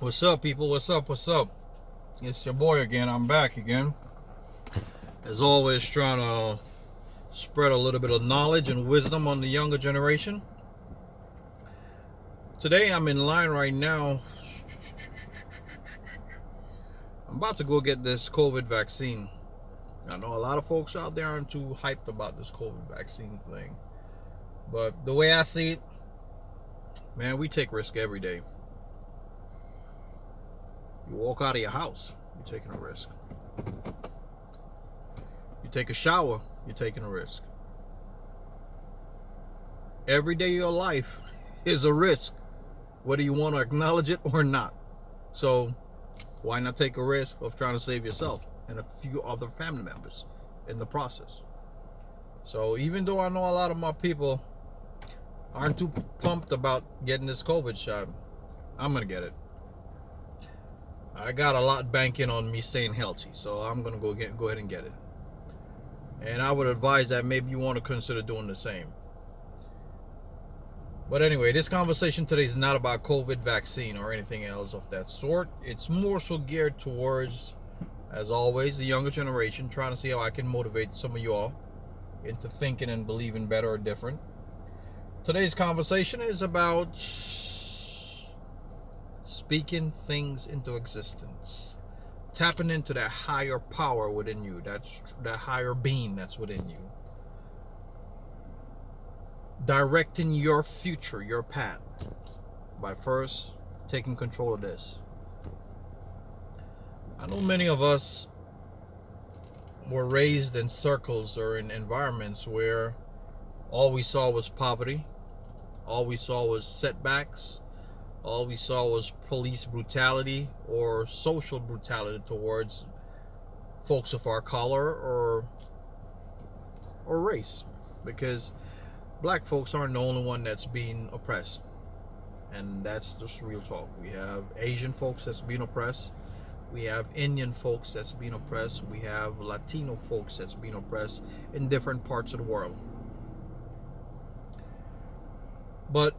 What's up, people? What's up? What's up? It's your boy again. I'm back again. As always, trying to spread a little bit of knowledge and wisdom on the younger generation. Today, I'm in line right now. I'm about to go get this COVID vaccine. I know a lot of folks out there aren't too hyped about this COVID vaccine thing. But the way I see it, man, we take risk every day. You walk out of your house, you're taking a risk. You take a shower, you're taking a risk. Every day of your life is a risk, whether you want to acknowledge it or not. So why not take a risk of trying to save yourself and a few other family members in the process? So even though I know a lot of my people aren't too pumped about getting this COVID shot, I'm going to get it. I got a lot banking on me staying healthy, so I'm going to go ahead and get it. And I would advise that maybe you want to consider doing the same. But anyway, this conversation today is not about COVID vaccine or anything else of that sort. It's more so geared towards, as always, the younger generation, trying to see how I can motivate some of you all into thinking and believing better or different. Today's conversation is about speaking things into existence, tapping into that higher power within you, that higher being that's within you, directing your future, your path, by first taking control of this. I know many of us were raised in circles or in environments where all we saw was poverty, all we saw was setbacks, all we saw was police brutality or social brutality towards folks of our color or race, because black folks aren't the only one that's being oppressed, and that's just real talk. We have Asian folks that's being oppressed, we have Indian folks that's being oppressed, we have Latino folks that's being oppressed in different parts of the world. But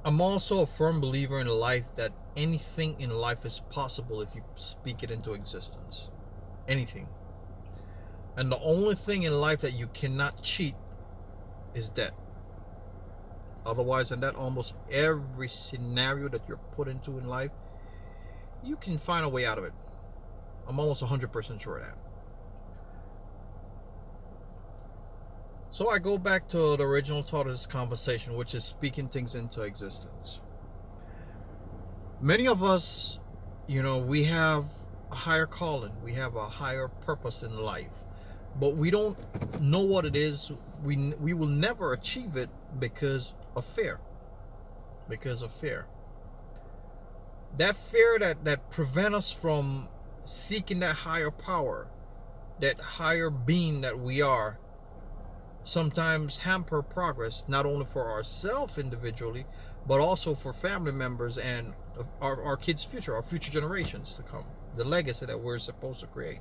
I'm also a firm believer in life that anything in life is possible if you speak it into existence. Anything. And the only thing in life that you cannot cheat is debt. Otherwise, in that almost every scenario that you're put into in life, you can find a way out of it. I'm almost 100% sure of that. So I go back to the original thought of this conversation, which is speaking things into existence. Many of us, we have a higher calling, we have a higher purpose in life, but we don't know what it is. We will never achieve it because of fear. Because of fear. That fear that prevents us from seeking that higher power, that higher being that we are, sometimes hamper progress, not only for ourselves individually, but also for family members and our kids' future, our future generations to come, the legacy that we're supposed to create.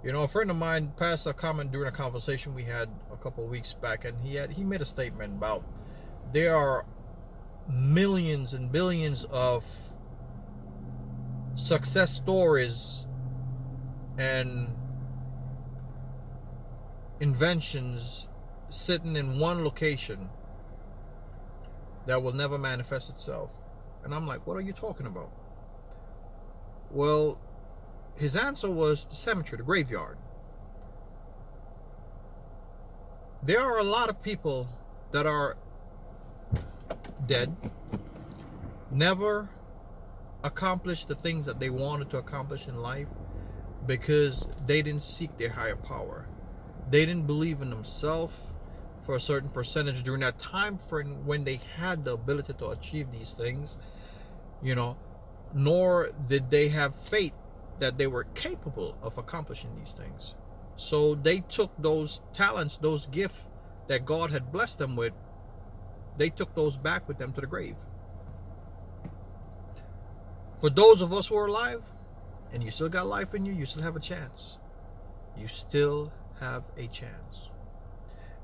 A friend of mine passed a comment during a conversation we had a couple of weeks back, and he made a statement about there are millions and billions of success stories and inventions sitting in one location that will never manifest itself. And I'm like, what are you talking about? Well, his answer was the cemetery, the graveyard. There are a lot of people that are dead, never accomplished the things that they wanted to accomplish in life because they didn't seek their higher power. They didn't believe in themselves for a certain percentage during that time frame when they had the ability to achieve these things, nor did they have faith that they were capable of accomplishing these things. So they took those talents, those gifts that God had blessed them with, they took those back with them to the grave. For those of us who are alive, and you still got life in you, you still have a chance. You still have a chance.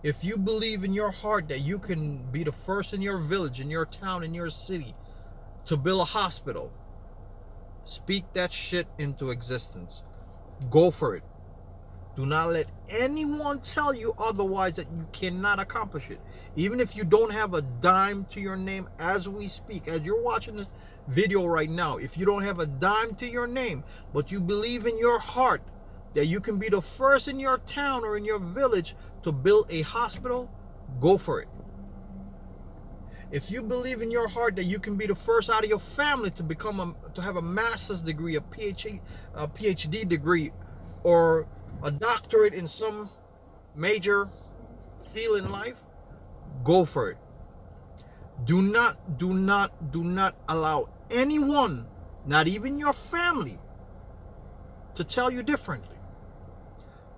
If you believe in your heart that you can be the first in your village, in your town, in your city to build a hospital. Speak that shit into existence. Go for it. Do not let anyone tell you otherwise, that you cannot accomplish it. Even if you don't have a dime to your name as we speak, as you're watching this video right now, if you don't have a dime to your name, but you believe in your heart that you can be the first in your town or in your village to build a hospital, go for it. If you believe in your heart that you can be the first out of your family to have a master's degree, a PhD degree, or a doctorate in some major field in life, go for it. Do not allow anyone, not even your family, to tell you differently.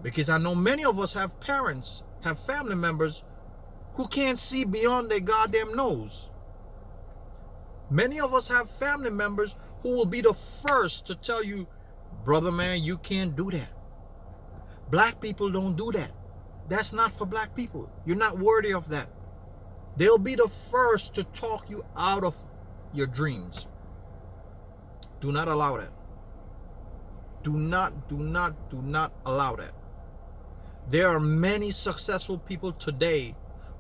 Because I know many of us have parents, have family members who can't see beyond their goddamn nose. Many of us have family members who will be the first to tell you, brother man, you can't do that. Black people don't do that. That's not for black people. You're not worthy of that. They'll be the first to talk you out of your dreams. Do not allow that. Do not allow that. There are many successful people today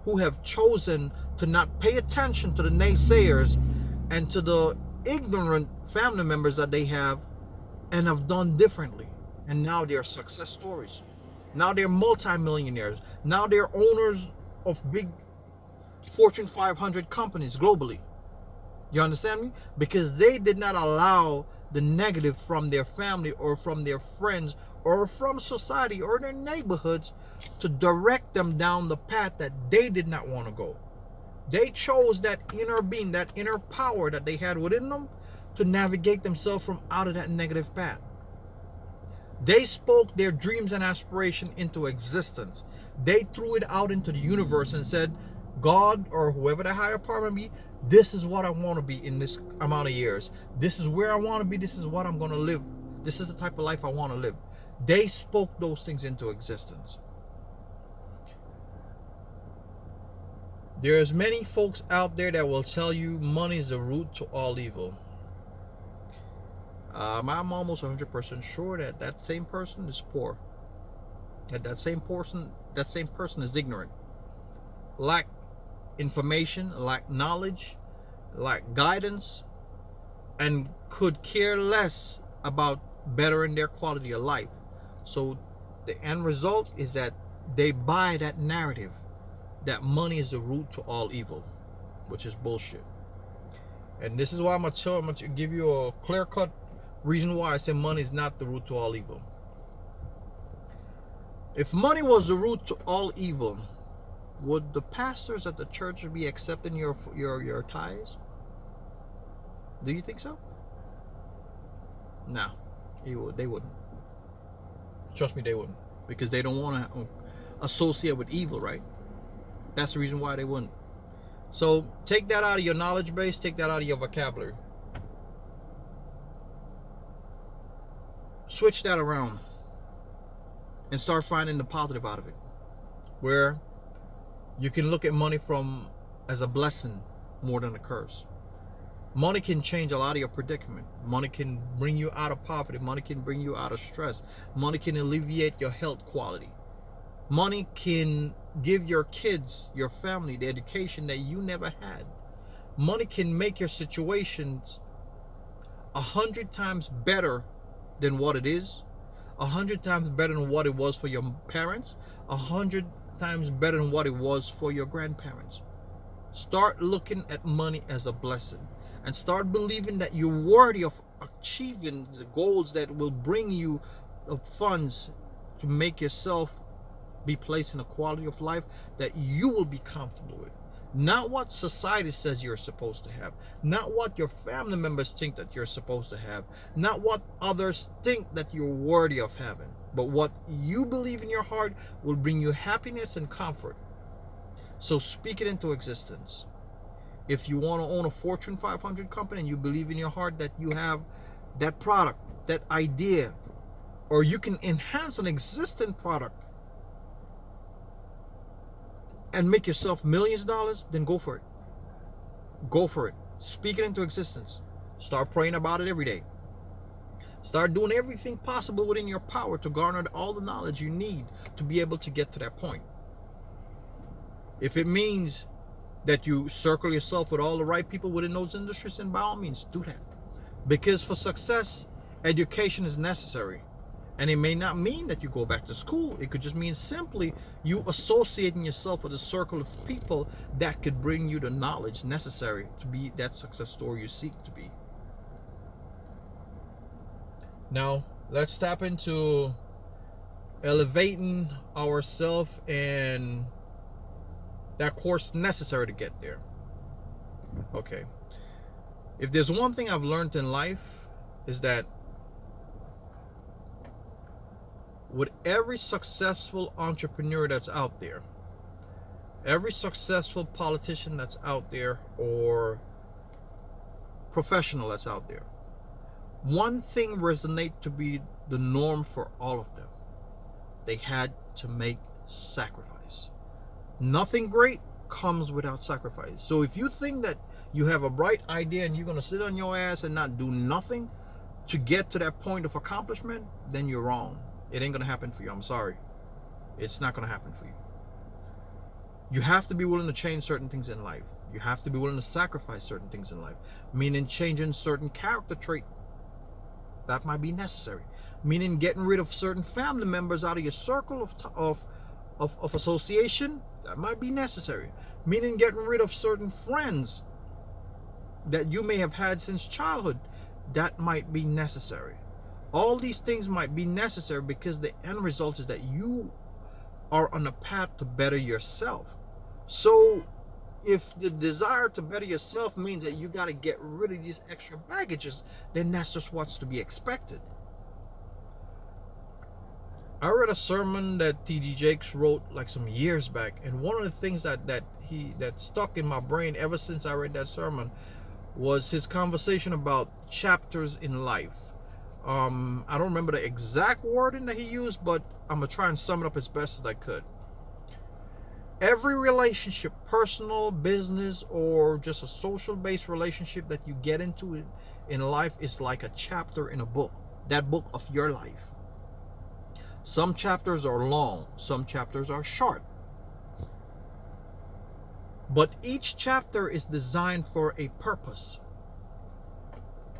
who have chosen to not pay attention to the naysayers and to the ignorant family members that they have, and have done differently. And now they're success stories. Now they're multimillionaires. Now they're owners of big Fortune 500 companies globally. You understand me? Because they did not allow the negative from their family or from their friends or from society or their neighborhoods to direct them down the path that they did not want to go. They chose that inner being, that inner power that they had within them to navigate themselves from out of that negative path. They spoke their dreams and aspiration into existence. They threw it out into the universe and said, God, or whoever the higher power may be, this is what I want to be in this amount of years. This is where I want to be. This is what I'm going to live. This is the type of life I want to live. They spoke those things into existence. There's many folks out there that will tell you money is the root to all evil. I'm almost 100% sure that that same person is poor. That same person is ignorant, lack information, lack knowledge, lack guidance, and could care less about bettering their quality of life. So the end result is that they buy that narrative that money is the root to all evil, which is bullshit. And this is why I'm going to give you a clear-cut reason why I say money is not the root to all evil. If money was the root to all evil, would the pastors at the church be accepting your tithes? Do you think so? No, they wouldn't. Trust me, they wouldn't. Because they don't want to associate with evil, right? That's the reason why they wouldn't. So take that out of your knowledge base, take that out of your vocabulary. Switch that around and start finding the positive out of it, where you can look at money as a blessing more than a curse. Money can change a lot of your predicament. Money can bring you out of poverty. Money can bring you out of stress. Money can alleviate your health quality. Money can give your kids, your family, the education that you never had. Money can make your situations 100 times better than what it is, 100 times better than what it was for your parents, 100 times better than what it was for your grandparents. Start looking at money as a blessing, and start believing that you're worthy of achieving the goals that will bring you the funds to make yourself be placed in a quality of life that you will be comfortable with. Not what society says you're supposed to have, not what your family members think that you're supposed to have, not what others think that you're worthy of having, but what you believe in your heart will bring you happiness and comfort. So speak it into existence. If you want to own a Fortune 500 company and you believe in your heart that you have that product, that idea, or you can enhance an existing product and make yourself millions of dollars, then go for it. Go for it. Speak it into existence. Start praying about it every day. Start doing everything possible within your power to garner all the knowledge you need to be able to get to that point. If it means that you circle yourself with all the right people within those industries, then by all means do that. Because for success, education is necessary. And it may not mean that you go back to school. It could just mean simply you associating yourself with a circle of people that could bring you the knowledge necessary to be that success story you seek to be. Now, let's tap into elevating ourselves and that course necessary to get there. Okay. If there's one thing I've learned in life is that with every successful entrepreneur that's out there, every successful politician that's out there or professional that's out there, one thing resonates to be the norm for all of them. They had to make sacrifice. Nothing great comes without sacrifice. So if you think that you have a bright idea and you're going to sit on your ass and not do nothing to get to that point of accomplishment, then you're wrong. It ain't going to happen for you. I'm sorry. It's not going to happen for you. You have to be willing to change certain things in life. You have to be willing to sacrifice certain things in life, meaning changing certain character trait that might be necessary, meaning getting rid of certain family members out of your circle of association that might be necessary, meaning getting rid of certain friends that you may have had since childhood that might be necessary. All these things might be necessary because the end result is that you are on a path to better yourself. So if the desire to better yourself means that you got to get rid of these extra baggages, then that's just what's to be expected. I read a sermon that T.D. Jakes wrote like some years back, and one of the things that stuck in my brain ever since I read that sermon was his conversation about chapters in life. I don't remember the exact wording that he used, but I'm gonna try and sum it up as best as I could. Every relationship, personal, business, or just a social-based relationship that you get into in life is like a chapter in a book, that book of your life. Some chapters are long, some chapters are short. But each chapter is designed for a purpose.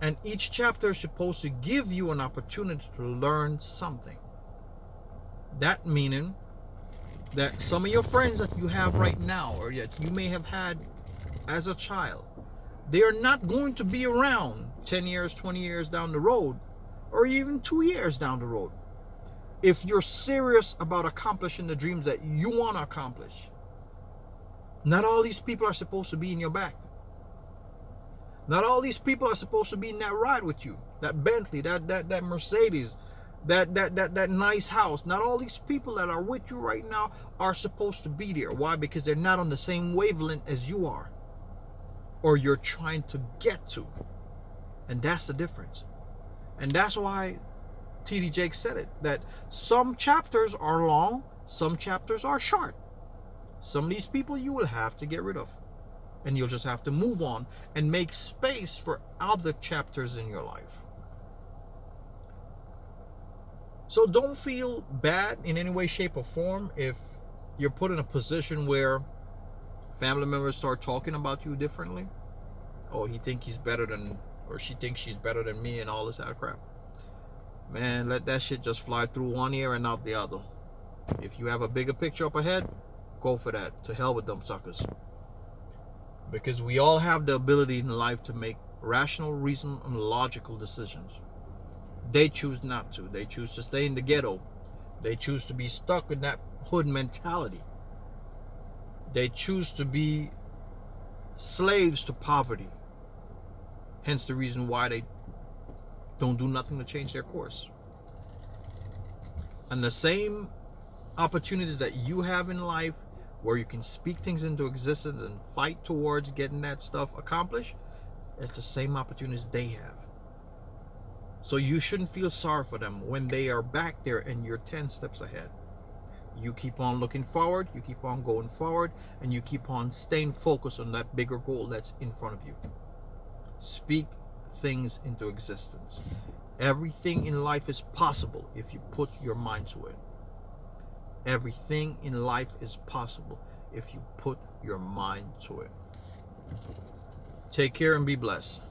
And each chapter is supposed to give you an opportunity to learn something. That meaning that some of your friends that you have right now or that you may have had as a child, they are not going to be around 10 years, 20 years down the road, or even 2 years down the road. If you're serious about accomplishing the dreams that you want to accomplish, not all these people are supposed to be in your back. Not all these people are supposed to be in that ride with you, that Bentley, that Mercedes, that nice house. Not all these people that are with you right now are supposed to be there. Why? Because they're not on the same wavelength as you are, or you're trying to get to. And that's the difference. And that's why T.D. Jakes said it, that some chapters are long, some chapters are short. Some of these people you will have to get rid of. And you'll just have to move on and make space for other chapters in your life. So don't feel bad in any way, shape, or form if you're put in a position where family members start talking about you differently. Oh, he thinks he's better than, or she thinks she's better than me and all this other crap. Man, let that shit just fly through one ear and out the other. If you have a bigger picture up ahead, go for that. To hell with them suckers. Because we all have the ability in life to make rational, reason, and logical decisions. They choose not to. They choose to stay in the ghetto. They choose to be stuck in that hood mentality. They choose to be slaves to poverty. Hence the reason why they don't do nothing to change their course. And the same opportunities that you have in life, where you can speak things into existence and fight towards getting that stuff accomplished, it's the same opportunities they have. So you shouldn't feel sorry for them when they are back there and you're 10 steps ahead. You keep on looking forward, you keep on going forward, and you keep on staying focused on that bigger goal that's in front of you. Speak things into existence. Everything in life is possible if you put your mind to it. Everything in life is possible if you put your mind to it. Take care and be blessed.